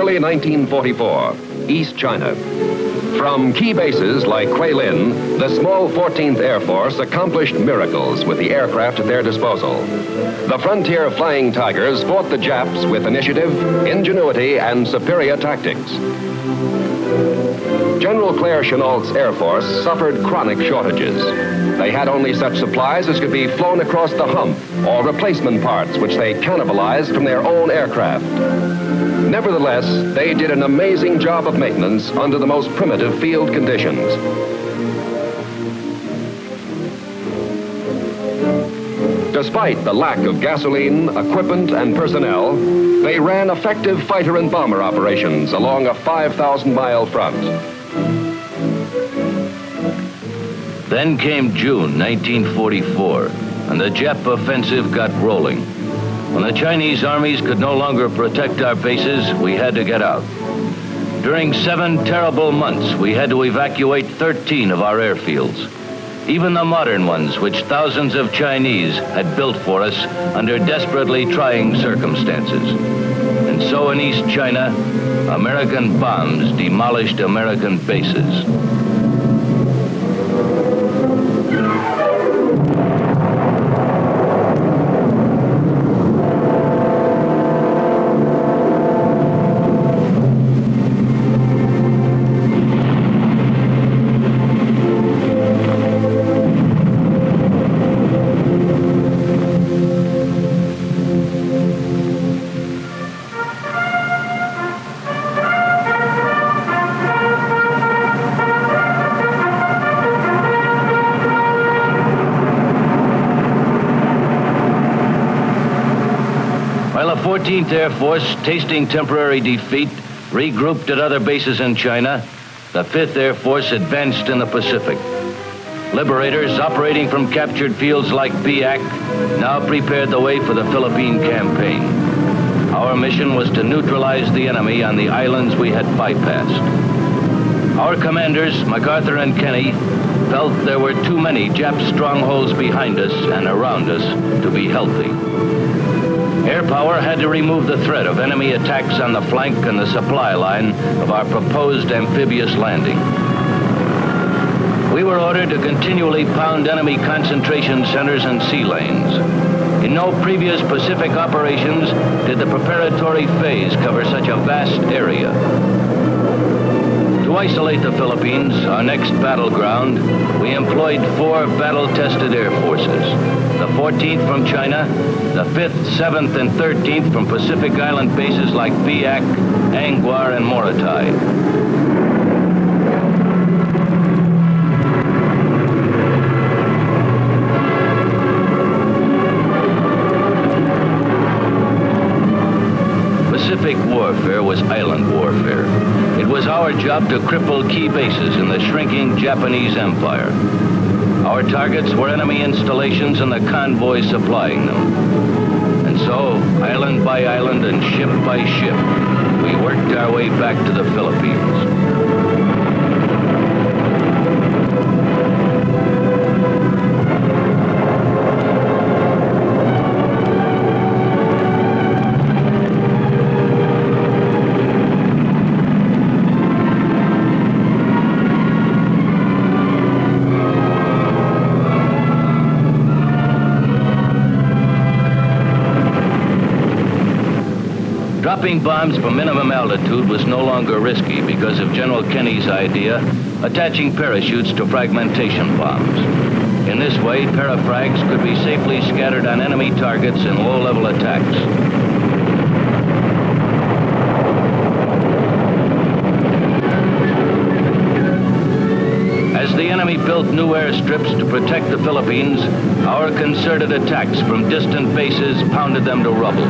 early 1944, East China. From key bases like Guilin, the small 14th Air Force accomplished miracles with the aircraft at their disposal. The frontier Flying Tigers fought the Japs with initiative, ingenuity, and superior tactics. General Claire Chennault's Air Force suffered chronic shortages. They had only such supplies as could be flown across the hump or replacement parts which they cannibalized from their own aircraft. Nevertheless, they did an amazing job of maintenance under the most primitive field conditions. Despite the lack of gasoline, equipment, and personnel, they ran effective fighter and bomber operations along a 5,000-mile front. Then came June 1944, and the Jap offensive got rolling. When the Chinese armies could no longer protect our bases, we had to get out. During 7 terrible months, we had to evacuate 13 of our airfields. Even the modern ones, which thousands of Chinese had built for us under desperately trying circumstances. And so in East China, American bombs demolished American bases. While the 14th Air Force, tasting temporary defeat, regrouped at other bases in China, the 5th Air Force advanced in the Pacific. Liberators operating from captured fields like Biak now prepared the way for the Philippine campaign. Our mission was to neutralize the enemy on the islands we had bypassed. Our commanders, MacArthur and Kenny, felt there were too many Jap strongholds behind us and around us to be healthy. Air power had to remove the threat of enemy attacks on the flank and the supply line of our proposed amphibious landing. We were ordered to continually pound enemy concentration centers and sea lanes. In no previous Pacific operations did the preparatory phase cover such a vast area. To isolate the Philippines, our next battleground, we employed 4 battle-tested air forces. The 14th from China, the 5th, 7th, and 13th from Pacific Island bases like Biak, Anguar, and Morotai. Pacific warfare was island warfare. It was our job to cripple key bases in the shrinking Japanese empire. Our targets were enemy installations and the convoys supplying them. And so, island by island and ship by ship, we worked our way back to the Philippines. Dropping bombs from minimum altitude was no longer risky because of General Kenny's idea, attaching parachutes to fragmentation bombs. In this way, parafrags could be safely scattered on enemy targets in low-level attacks. As the enemy built new airstrips to protect the Philippines, our concerted attacks from distant bases pounded them to rubble.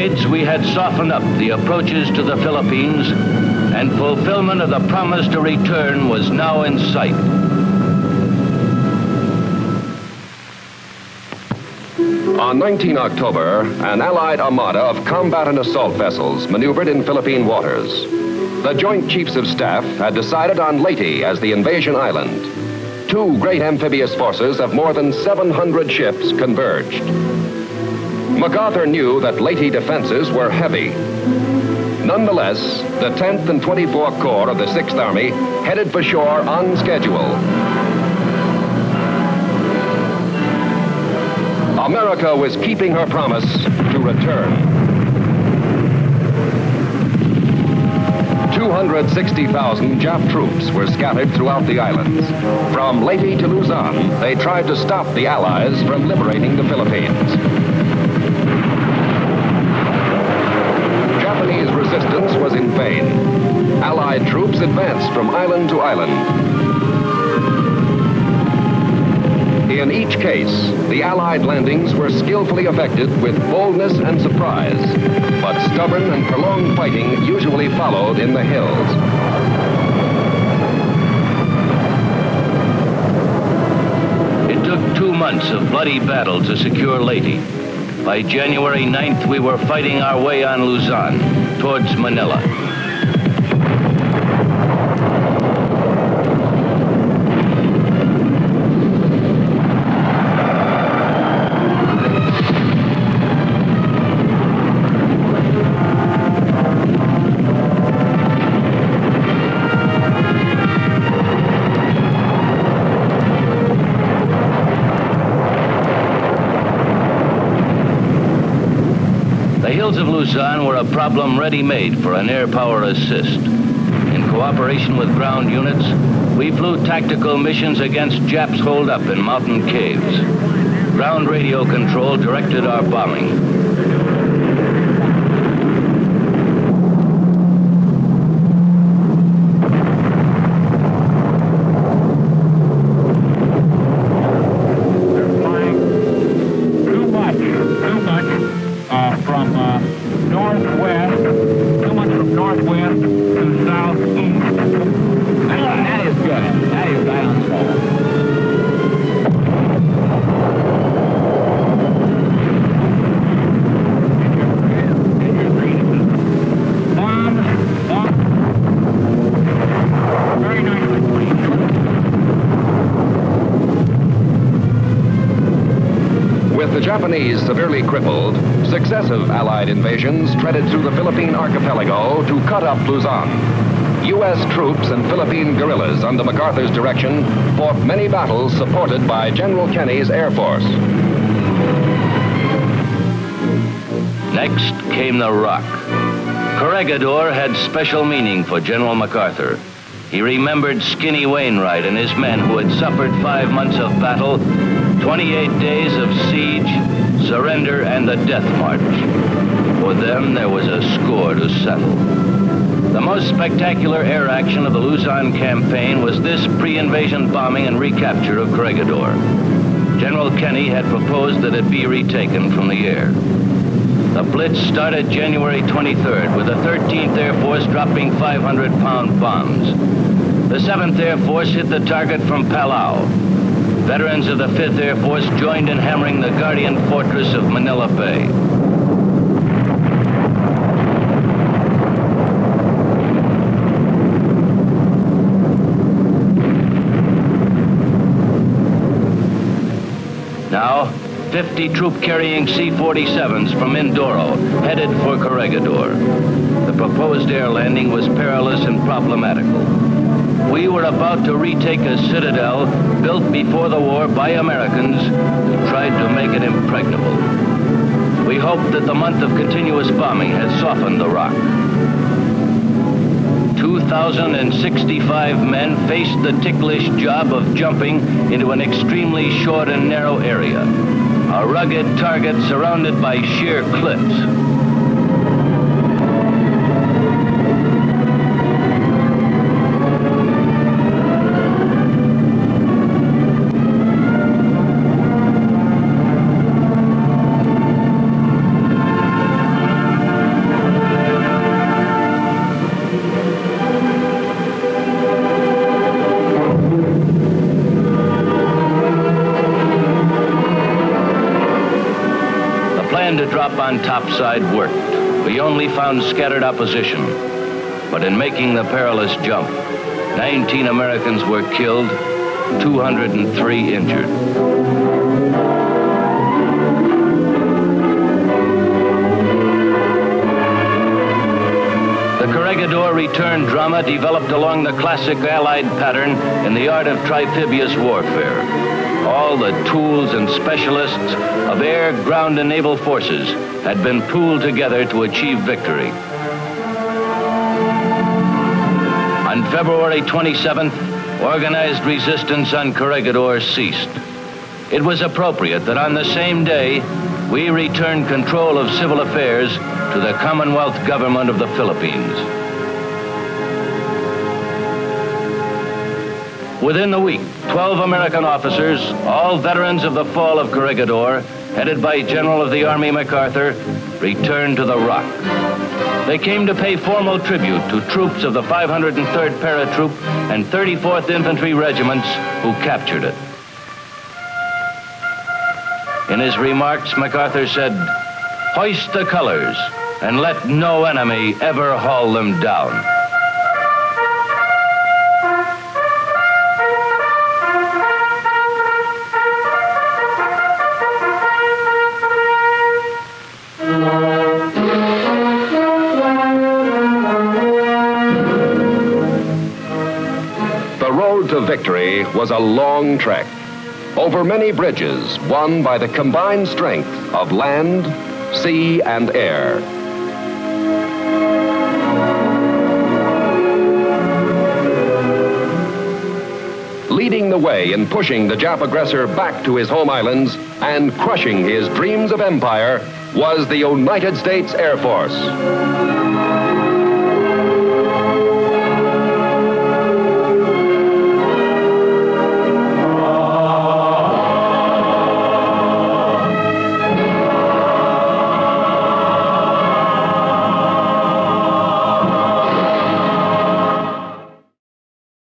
decades, we had softened up the approaches to the Philippines, and fulfillment of the promise to return was now in sight. On 19 October, an Allied armada of combat and assault vessels maneuvered in Philippine waters. The Joint Chiefs of Staff had decided on Leyte as the invasion island. Two great amphibious forces of more than 700 ships converged. MacArthur knew that Leyte defenses were heavy. Nonetheless, the 10th and 24th Corps of the 6th Army headed for shore on schedule. America was keeping her promise to return. 260,000 Jap troops were scattered throughout the islands. From Leyte to Luzon, they tried to stop the Allies from liberating the Philippines. Japanese resistance was in vain. Allied troops advanced from island to island. In each case, the Allied landings were skillfully effected with boldness and surprise, but stubborn and prolonged fighting usually followed in the hills. It took 2 months of bloody battle to secure Leyte. By January 9th, we were fighting our way on Luzon, towards Manila. The hills of Luzon were a problem ready-made for an air power assist. In cooperation with ground units, we flew tactical missions against Japs holed up in mountain caves. Ground radio control directed our bombing. Japanese severely crippled, successive Allied invasions treaded through the Philippine archipelago to cut up Luzon. U.S. troops and Philippine guerrillas under MacArthur's direction fought many battles supported by General Kenny's Air Force. Next came the Rock. Corregidor had special meaning for General MacArthur. He remembered Skinny Wainwright and his men who had suffered 5 months of battle, 28 days of siege, surrender, and the death march. For them, there was a score to settle. The most spectacular air action of the Luzon campaign was this pre-invasion bombing and recapture of Corregidor. General Kenny had proposed that it be retaken from the air. The Blitz started January 23rd with the 13th Air Force dropping 500-pound bombs. The 7th Air Force hit the target from Palau. Veterans of the 5th Air Force joined in hammering the Guardian Fortress of Manila Bay. Now, 50 troop-carrying C-47s from Mindoro headed for Corregidor. The proposed air landing was perilous and problematical. We were about to retake a citadel built before the war by Americans who tried to make it impregnable. We hoped that the month of continuous bombing had softened the Rock. 2,065 men faced the ticklish job of jumping into an extremely short and narrow area, a rugged target surrounded by sheer cliffs. drop on topside worked. We only found scattered opposition. But in making the perilous jump, 19 Americans were killed, 203 injured. The corregidor return drama developed along the classic Allied pattern in the art of trimphibious warfare. All the tools and specialists of air, ground, and naval forces had been pooled together to achieve victory. On February 27th, organized resistance on Corregidor ceased. It was appropriate that on the same day, we returned control of civil affairs to the Commonwealth Government of the Philippines. Within the week, 12 American officers, all veterans of the fall of Corregidor, headed by General of the Army MacArthur, returned to the Rock. They came to pay formal tribute to troops of the 503rd Paratroop and 34th Infantry Regiments who captured it. In his remarks, MacArthur said, "Hoist the colors and let no enemy ever haul them down." The road to victory was a long trek, over many bridges won by the combined strength of land, sea, and air. Leading the way in pushing the Jap aggressor back to his home islands and crushing his dreams of empire was the United States Air Force.